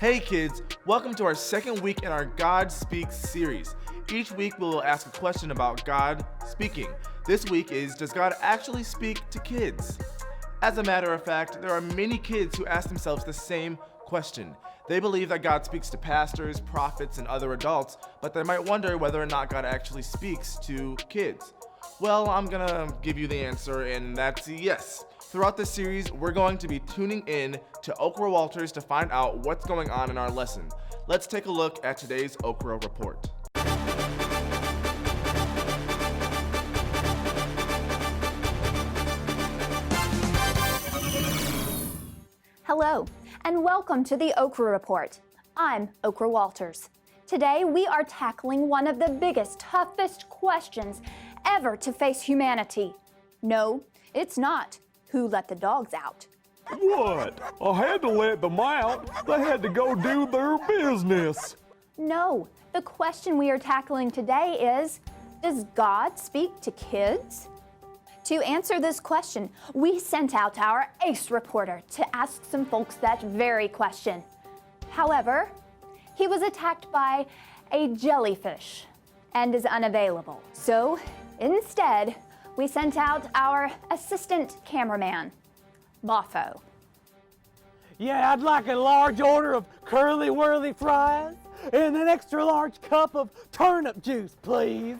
Hey kids, welcome to our second week in our God Speaks series. Each week we will ask a question about God speaking. This week is, does God actually speak to kids? As a matter of fact, there are many kids who ask themselves the same question. They believe that God speaks to pastors, prophets, and other adults, but they might wonder whether or not God actually speaks to kids. Well, I'm gonna give you the answer, and that's yes. Throughout this series, we're going to be tuning in to Okra Walters to find out what's going on in our lesson. Let's take a look at today's Okra Report. Hello, and welcome to the Okra Report. I'm Okra Walters. Today, we are tackling one of the biggest, toughest questions ever to face humanity. No, it's not. Who let the dogs out? What? I had to let them out. They had to go do their business. No, the question we are tackling today is, does God speak to kids? To answer this question, we sent out our ace reporter to ask some folks that very question. However, he was attacked by a jellyfish and is unavailable. So, instead, we sent out our assistant cameraman, Boffo. Yeah, I'd like a large order of curly-whirly fries and an extra large cup of turnip juice, please.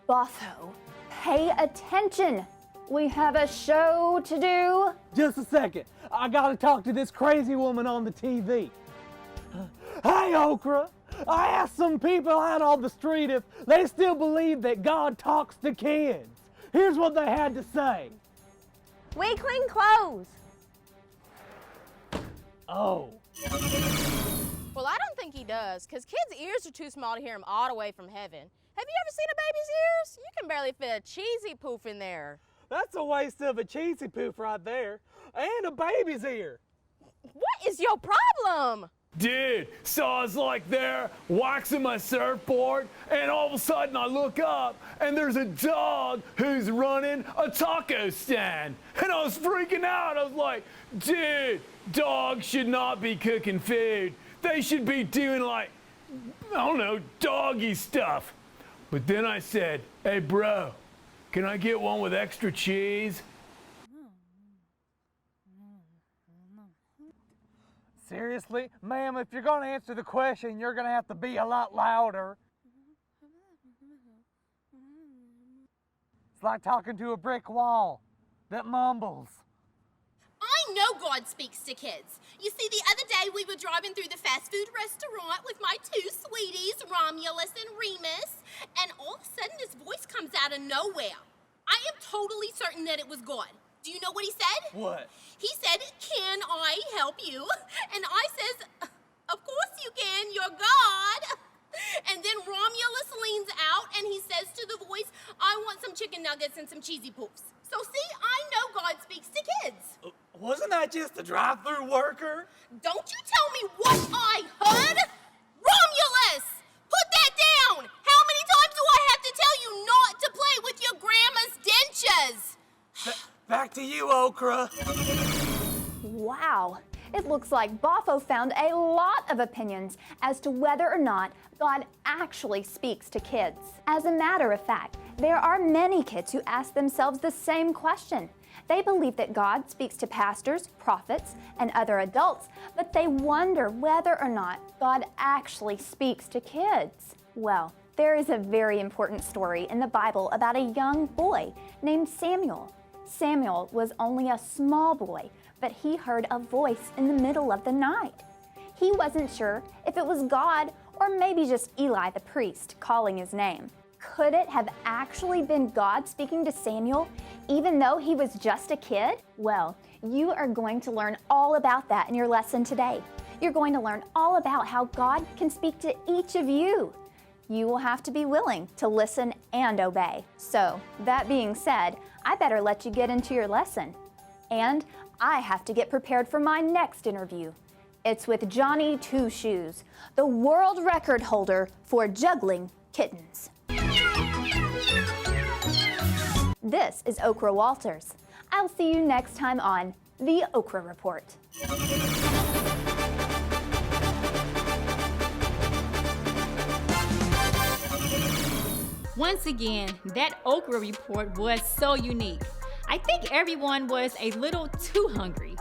Boffo, pay attention. We have a show to do. Just a second. I gotta talk to this crazy woman on the TV. Hey, Okra. I asked some people out on the street if they still believe that God talks to kids. Here's what they had to say. We clean clothes. Oh. Well, I don't think he does, because kids' ears are too small to hear him all the way from heaven. Have you ever seen a baby's ears? You can barely fit a cheesy poof in there. That's a waste of a cheesy poof right there. And a baby's ear. What is your problem? Dude, so I was like there waxing my surfboard, and all of a sudden I look up and there's a dog who's running a taco stand. And I was freaking out. I was like, dude, dogs should not be cooking food. They should be doing like, I don't know, doggy stuff. But then I said, hey bro, can I get one with extra cheese? Seriously? Ma'am, if you're going to answer the question, you're going to have to be a lot louder. It's like talking to a brick wall that mumbles. I know God speaks to kids. You see, the other day we were driving through the fast food restaurant with my two sweeties, Romulus and Remus, and all of a sudden this voice comes out of nowhere. I am totally certain that it was God. Do you know what he said? What? He said, "Can I help you?" And I says, "Of course you can, you're God." And then Romulus leans out and he says to the voice, "I want some chicken nuggets and some cheesy poofs." So see, I know God speaks to kids. Wasn't that just a drive-through worker? Don't you tell me what I heard! Romulus! Put that down! How many times do I have to tell you not to play with your grandma's dentures? Back to you, Okra. Wow, it looks like Boffo found a lot of opinions as to whether or not God actually speaks to kids. As a matter of fact, there are many kids who ask themselves the same question. They believe that God speaks to pastors, prophets, and other adults, but they wonder whether or not God actually speaks to kids. Well, there is a very important story in the Bible about a young boy named Samuel. Samuel was only a small boy, but he heard a voice in the middle of the night. He wasn't sure if it was God or maybe just Eli the priest calling his name. Could it have actually been God speaking to Samuel, even though he was just a kid? Well, you are going to learn all about that in your lesson today. You're going to learn all about how God can speak to each of you. You will have to be willing to listen and obey. So, that being said, I better let you get into your lesson. And I have to get prepared for my next interview. It's with Johnny Two Shoes, the world record holder for juggling kittens. This is Okra Walters. I'll see you next time on The Okra Report. Once again, that okra report was so unique. I think everyone was a little too hungry.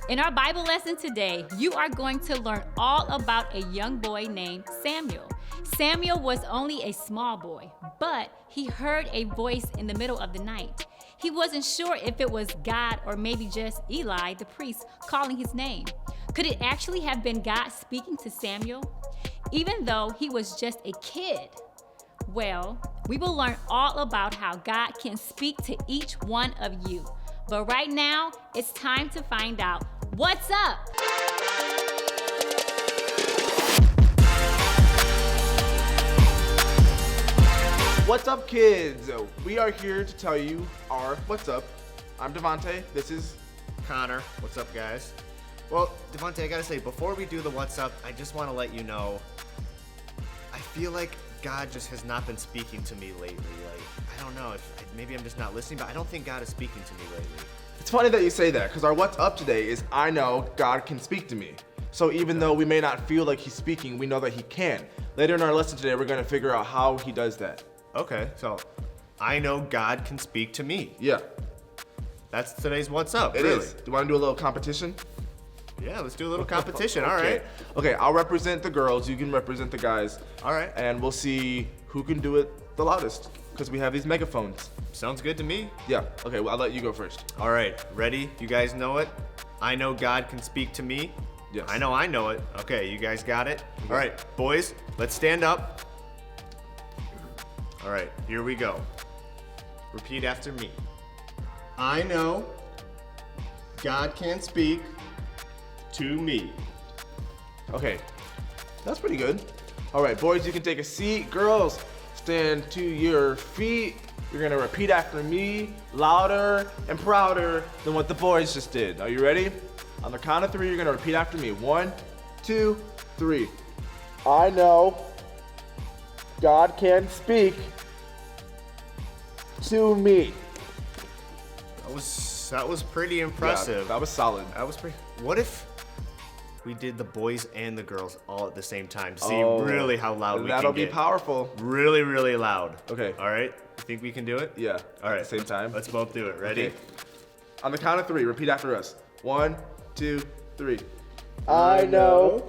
In our Bible lesson today, you are going to learn all about a young boy named Samuel. Samuel was only a small boy, but he heard a voice in the middle of the night. He wasn't sure if it was God or maybe just Eli, the priest, calling his name. Could it actually have been God speaking to Samuel, even though he was just a kid? Well, we will learn all about how God can speak to each one of you. But right now, it's time to find out what's up. What's up, kids? We are here to tell you our what's up. I'm Devontae. This is Connor. What's up, guys? Well, Devontae, I gotta say, before we do the what's up, I just want to let you know, I feel like God just has not been speaking to me lately. Like, I don't know if maybe I'm just not listening, but I don't think God is speaking to me lately. It's funny that you say that, because our what's up today is I know God can speak to me. So even though we may not feel like he's speaking, we know that he can. Later in our lesson today, we're going to figure out how he does that. Okay, so I know God can speak to me. Yeah, That's today's what's up. it really. is. Do you want to do a little competition? Yeah, let's do a little competition. All Okay. right. Okay, I'll represent the girls. You can represent the guys. All right. And we'll see who can do it the loudest, because we have these megaphones. Sounds good to me. Yeah. Okay, well, I'll let you go first. All right, ready? You guys know it? I know God can speak to me. Yes. I know it. Okay, you guys got it? All right, boys, let's stand up. All right, here we go. Repeat after me. I know God can speak to me. Okay, that's pretty good. All right, boys, you can take a seat. Girls, stand to your feet. You're gonna repeat after me, louder and prouder than what the boys just did. Are you ready? On the count of three, you're gonna repeat after me. 1, 2, 3. I know God can speak to me. That was pretty impressive. Yeah, that was solid. That was pretty. What if we did the boys and the girls all at the same time? See Oh, really how loud we can That'll get. be powerful. Really, really loud. Okay. All right. You think we can do it? Yeah. All right. At the same time. Let's both do it. Ready? Okay. On the count of three, repeat after us. 1, 2, 3. I know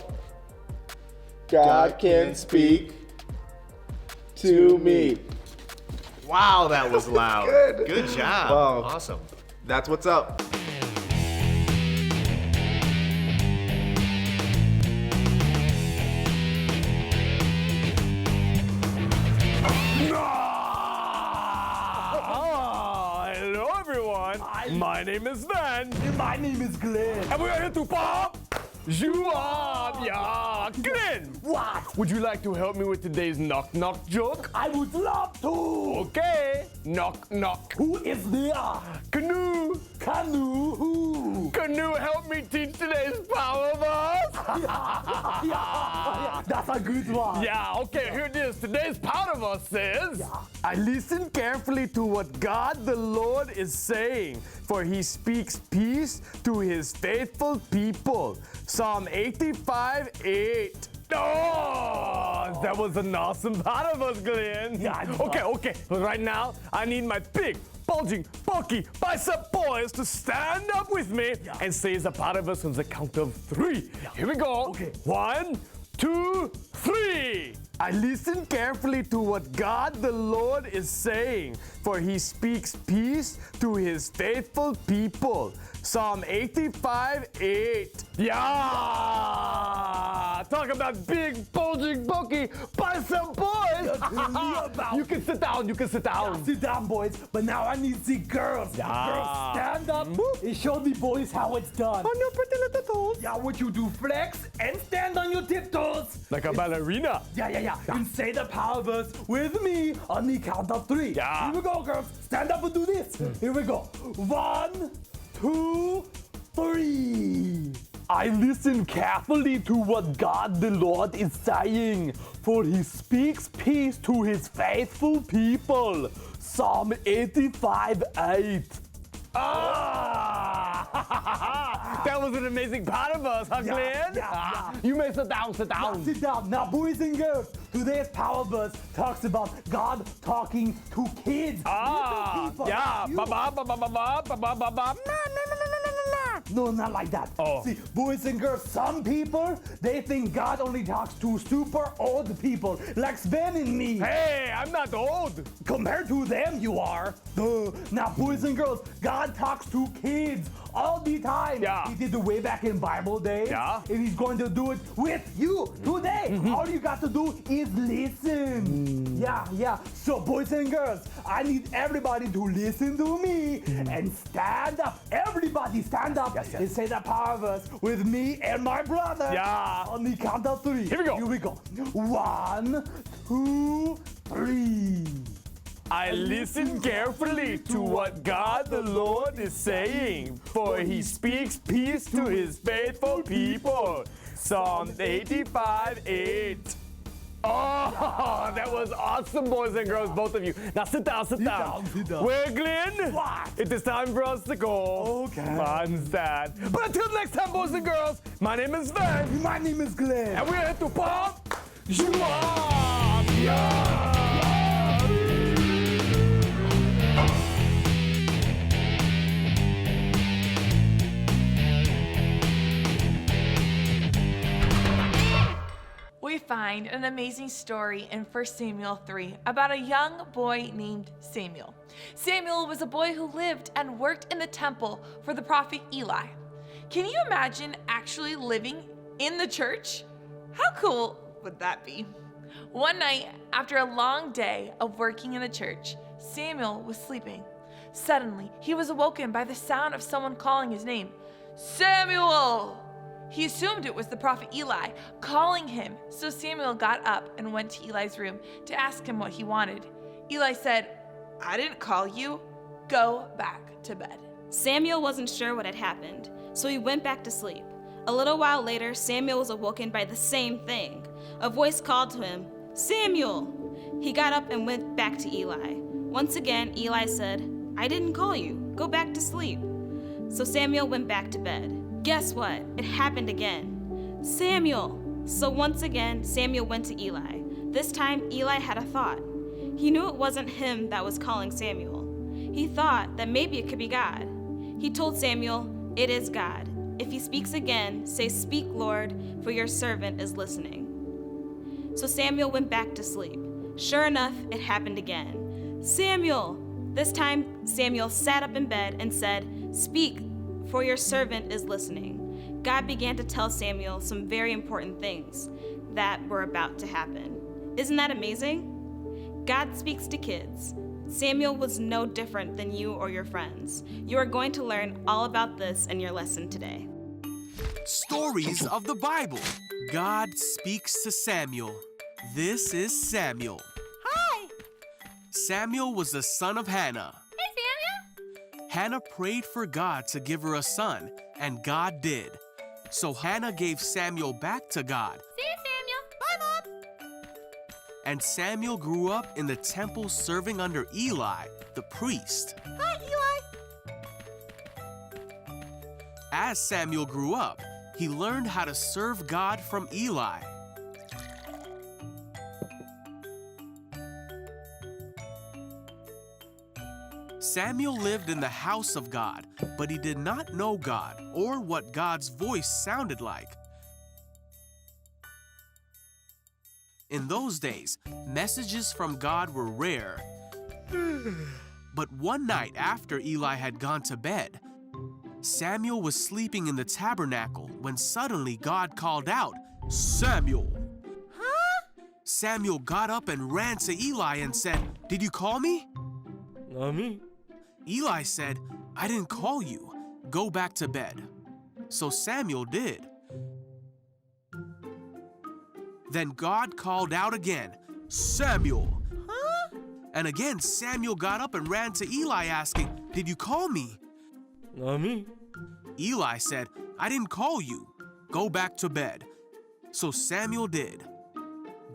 God can speak to me. Wow, that was loud. Good. Good job. Wow. Awesome. That's what's up. Hello, everyone. My name is Van. My name is Glenn. And we are here to pop you up, yeah. Glenn, What? would you like to help me with today's knock-knock joke? I would love to. Okay. Knock, knock. Who is there? Canoe. Canoe. Who? Canoe, help me teach today's power verse. Yeah, that's a good one. Yeah, okay, here it is. Today's power verse says, I listen carefully to what God the Lord is saying, for he speaks peace to his faithful people. Psalm 85:8. Oh, that was an awesome part of us, Glenn. Yeah, Okay. Right now, I need my big, bulging, bulky bicep boys to stand up with me and say the part of us on the count of 3. Here we go. Okay. 1, 2, 3. I listen carefully to what God the Lord is saying, for he speaks peace to his faithful people. Psalm 85:8. Yeah! Talk about big, bulging, bulky bicep boys! You can sit down, Sit down, boys. But now I need the girls. Yeah. Girls, stand up and show the boys how it's done. On your pretty little toes. Yeah, what you do, flex and stand on your tiptoes. Like a ballerina. Yeah. And say the power verse with me on the count of 3. Yeah. Here we go, girls. Stand up and do this. Here we go. 1, 2, 3. I listen carefully to what God the Lord is saying, for he speaks peace to his faithful people. Psalm 85:8. That was an amazing part of us, huh, Glenn? You may sit down, sit down. Sit down. Now, boys and girls, today's Power Buzz talks about God talking to kids. Ah, Little people. yeah. You- Ba-ba-ba-ba-ba-ba-ba-ba-ba. No, not like that. Oh. See, boys and girls, some people, they think God only talks to super old people, like Sven and me. Hey, I'm not old. Compared to them, you are. Duh. Now, boys and girls, God talks to kids all the time. Yeah. He did it way back in Bible days. Yeah. And he's going to do it with you today. All you got to do is listen. Yeah. So, boys and girls, I need everybody to listen to me and stand up. Everybody stand up and say the Power Verse with me and my brother. Yeah. On the count of 3. Here we go. Here we go. 1, 2, 3. I listen carefully to what God the Lord is saying, for he speaks peace to his faithful people. Psalm 85:8. Oh, that was awesome, boys and girls, both of you. Now sit down, sit down. Sit down. Well, Glenn, What? it is time for us to go. Okay. Mine's that. But until next time, boys and girls, my name is Sven, My name is Glenn. and we're here to pump you up. Yeah! We find an amazing story in 1 Samuel 3 about a young boy named Samuel. Samuel was a boy who lived and worked in the temple for the prophet Eli. Can you imagine actually living in the church? How cool would that be? One night, after a long day of working in the church, Samuel was sleeping. Suddenly, he was awoken by the sound of someone calling his name, Samuel! He assumed it was the prophet Eli calling him, so Samuel got up and went to Eli's room to ask him what he wanted. Eli said, I didn't call you. Go back to bed. Samuel wasn't sure what had happened, so he went back to sleep. A little while later, Samuel was awoken by the same thing. A voice called to him, Samuel! He got up and went back to Eli. Once again, Eli said, I didn't call you. Go back to sleep. So Samuel went back to bed. Guess what? It happened again. Samuel! So once again, Samuel went to Eli. This time, Eli had a thought. He knew it wasn't him that was calling Samuel. He thought that maybe it could be God. He told Samuel, it is God. If he speaks again, say, Speak, Lord, for your servant is listening. So Samuel went back to sleep. Sure enough, it happened again. Samuel! This time, Samuel sat up in bed and said, Speak, for your servant is listening. God began to tell Samuel some very important things that were about to happen. Isn't that amazing? God speaks to kids. Samuel was no different than you or your friends. You are going to learn all about this in your lesson today. Stories of the Bible. God speaks to Samuel. This is Samuel. Hi. Samuel was the son of Hannah. Hey, Samuel. Hannah prayed for God to give her a son, and God did. So Hannah gave Samuel back to God. See you, Samuel. Bye, Mom. And Samuel grew up in the temple serving under Eli, the priest. Hi, Eli. As Samuel grew up, he learned how to serve God from Eli. Samuel lived in the house of God, but he did not know God or what God's voice sounded like. In those days, messages from God were rare. But one night after Eli had gone to bed, Samuel was sleeping in the tabernacle when suddenly God called out, Samuel! Huh? Samuel got up and ran to Eli and said, Did you call me? Me? Eli said, I didn't call you. Go back to bed. So Samuel did. Then God called out again, Samuel! Huh? And again Samuel got up and ran to Eli asking, Did you call me? Me? Eli said, I didn't call you. Go back to bed. So Samuel did.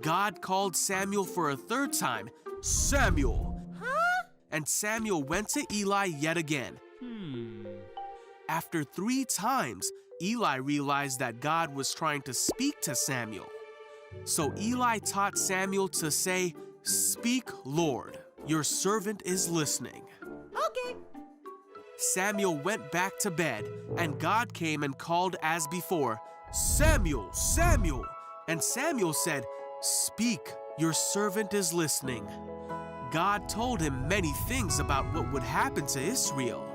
God called Samuel for a third time, Samuel! Huh? And Samuel went to Eli yet again. After 3 times, Eli realized that God was trying to speak to Samuel. So Eli taught Samuel to say, "Speak, Lord, your servant is listening." Okay. Samuel went back to bed, and God came and called as before, "Samuel, Samuel." And Samuel said, "Speak, your servant is listening." God told him many things about what would happen to Israel.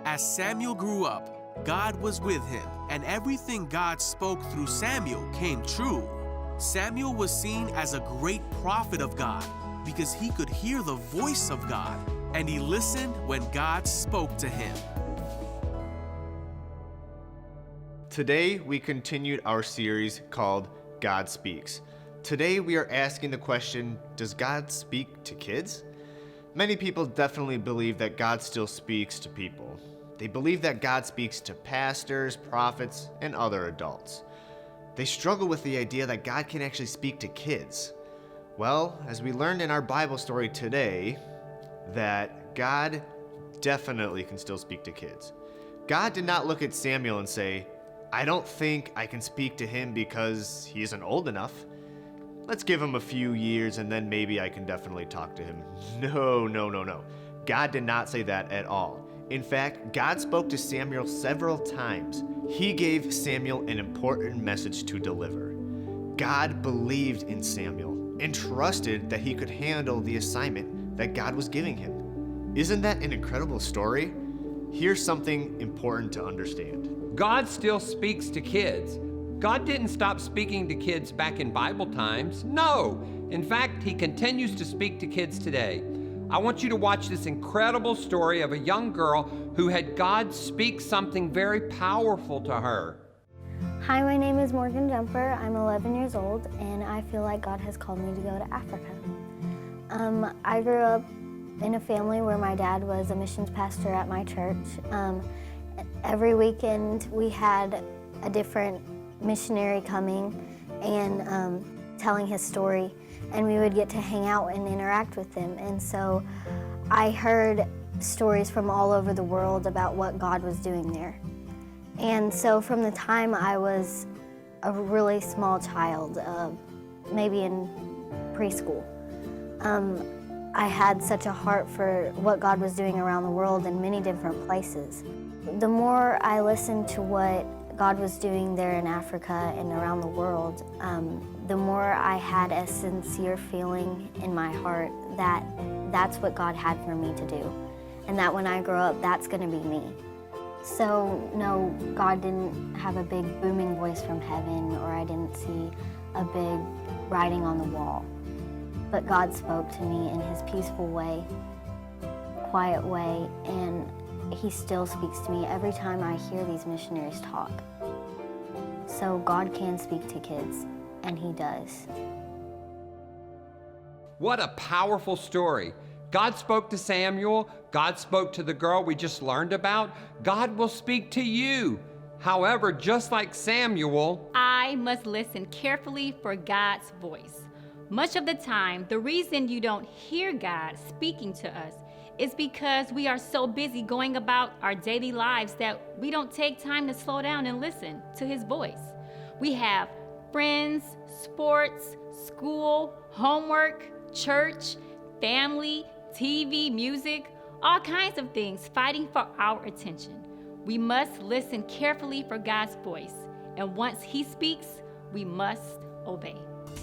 As Samuel grew up, God was with him, and everything God spoke through Samuel came true. Samuel was seen as a great prophet of God because he could hear the voice of God, and he listened when God spoke to him. Today, we continued our series called God Speaks. Today, we are asking the question, does God speak to kids? Many people definitely believe that God still speaks to people. They believe that God speaks to pastors, prophets, and other adults. They struggle with the idea that God can actually speak to kids. Well, as we learned in our Bible story today, that God definitely can still speak to kids. God did not look at Samuel and say, "I don't think I can speak to him because he isn't old enough. Let's give him a few years and then maybe I can definitely talk to him." No. God did not say that at all. In fact, God spoke to Samuel several times. He gave Samuel an important message to deliver. God believed in Samuel and trusted that he could handle the assignment that God was giving him. Isn't that an incredible story? Here's something important to understand. God still speaks to kids. God didn't stop speaking to kids back in Bible times. No. In fact, he continues to speak to kids today. I want you to watch this incredible story of a young girl who had God speak something very powerful to her. Hi, my name is Morgan Jumper. I'm 11 years old, and I feel like God has called me to go to Africa. I grew up in a family where my dad was a missions pastor at my church. Every weekend we had a different missionary coming and telling his story, and we would get to hang out and interact with them. And so I heard stories from all over the world about what God was doing there. And so from the time I was a really small child, maybe in preschool, I had such a heart for what God was doing around the world in many different places. The more I listened to what God was doing there in Africa and around the world, the more I had a sincere feeling in my heart that that's what God had for me to do, and that when I grow up, that's going to be me. So no, God didn't have a big booming voice from heaven, or I didn't see a big writing on the wall. But God spoke to me in his peaceful way, quiet way, and he still speaks to me every time I hear these missionaries talk. So God can speak to kids, and he does. What a powerful story. God spoke to Samuel. God spoke to the girl we just learned about. God will speak to you. However, just like Samuel, I must listen carefully for God's voice. Much of the time, the reason you don't hear God speaking to us is because we are so busy going about our daily lives that we don't take time to slow down and listen to his voice. We have friends, sports, school, homework, church, family, TV, music, all kinds of things fighting for our attention. We must listen carefully for God's voice, and once he speaks, we must obey.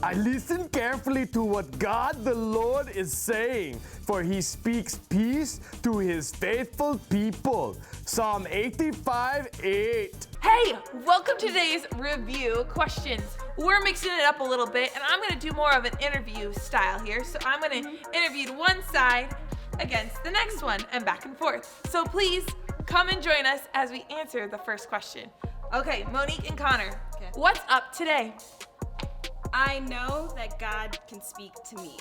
I listen carefully to what God the Lord is saying, for he speaks peace to his faithful people. Psalm 85:8. Hey, welcome to today's review questions. We're mixing it up a little bit, and I'm going to do more of an interview style here. So I'm going to interview one side against the next one and back and forth. So please come and join us as we answer the first question. Okay, Monique and Connor, what's up today? I know that God can speak to me.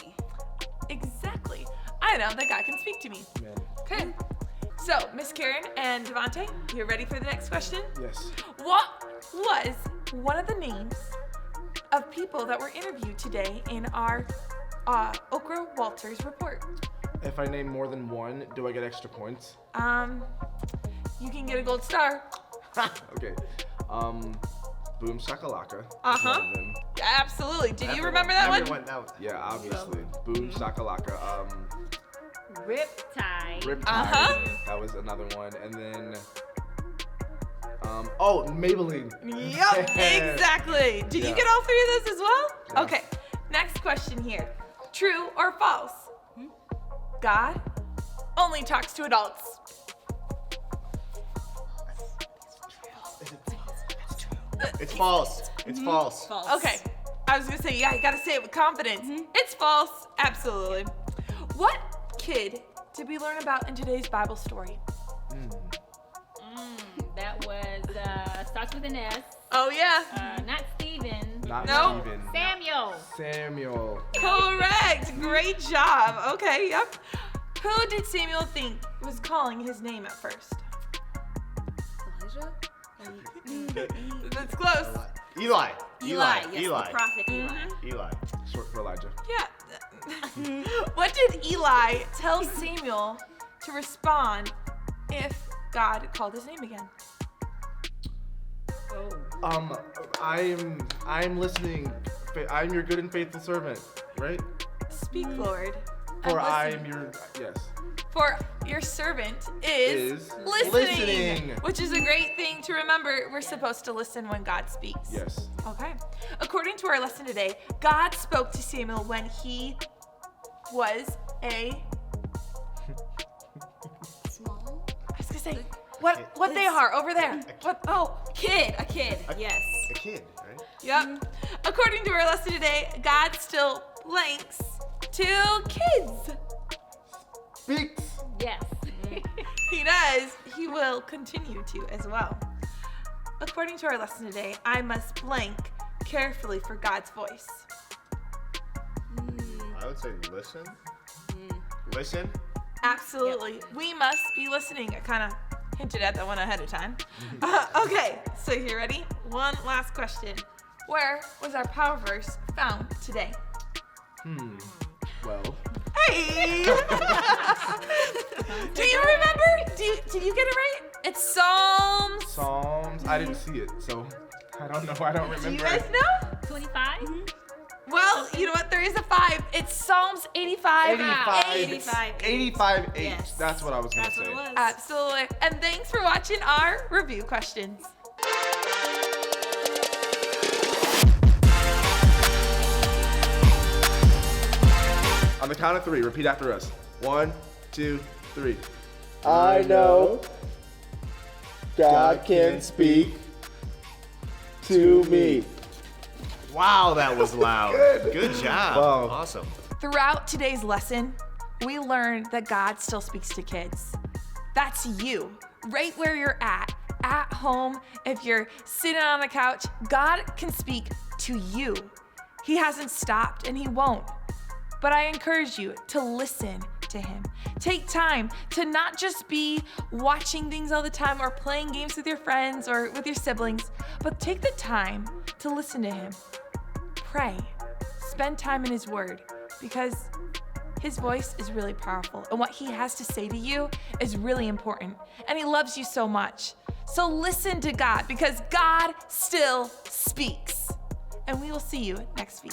Exactly. I know that God can speak to me. Okay. So, Miss Karen and Devontae, you ready for the next question? Yes. What was one of the names of people that were interviewed today in our Okra Walters report? If I name more than one, do I get extra points? you can get a gold star. Okay. Boom Shakalaka. Uh-huh. Yeah, absolutely. Did you remember that one? Yeah, obviously. Boom Shakalaka. Riptide. Riptide. That was another one. And then Maybelline. Yep, exactly. Did you get all three of those as well? Yeah. Okay, next question here. True or false? God only talks to adults. It's false. It's false. Okay, I was gonna say, yeah, you gotta say it with confidence. It's false, absolutely. What kid did we learn about in today's Bible story? That was, starts with an S. Oh, yeah. Not Stephen. No. Steven. Samuel. Correct. Great job. Okay, yep. Who did Samuel think was calling his name at first? Elijah? That's close. Eli. Yes, the prophet Eli. Eli. Short for Elijah. Yeah. What did Eli tell Samuel to respond if God called his name again? I'm listening. I'm your good and faithful servant, right? Speak, Lord. For I listen. am your, yes. For your servant is listening, which is a great thing to remember. We're supposed to listen when God speaks. Yes. Okay. According to our lesson today, God spoke to Samuel when he was a Small? I was gonna say what they are over there. What? Oh, Kid. A kid. Yes. A kid, right? yep. According to our lesson today, God still blanks to kids. Speaks. Yes. He does. He will continue to as well. According to our lesson today, I must blank carefully for God's voice. I would say listen. Listen. Absolutely. Yep. We must be listening. I kind of hinted at that one ahead of time. Okay, so you ready? One last question. Where was our power verse found today? Well. Hey! Do you remember? Did you get it right? It's Psalms. I didn't see it, so I don't know. I don't remember. Do you guys know? 25? Well, you know what? There is a 5. It's Psalms 85. 85. Yes. That's what I was going to say. That's what it was. Absolutely. And thanks for watching our review questions. On the count of 3, repeat after us. 1, 2, 3. I know God can speak to me. Wow, that was loud. Good job. Wow. Awesome. Throughout today's lesson, we learned that God still speaks to kids. That's you, right where you're at home, if you're sitting on a couch, God can speak to you. He hasn't stopped and he won't. But I encourage you to listen to him. Take time to not just be watching things all the time or playing games with your friends or with your siblings, but take the time to listen to him. Pray. Spend time in his word because his voice is really powerful and what he has to say to you is really important. And he loves you so much. So listen to God because God still speaks. And we will see you next week.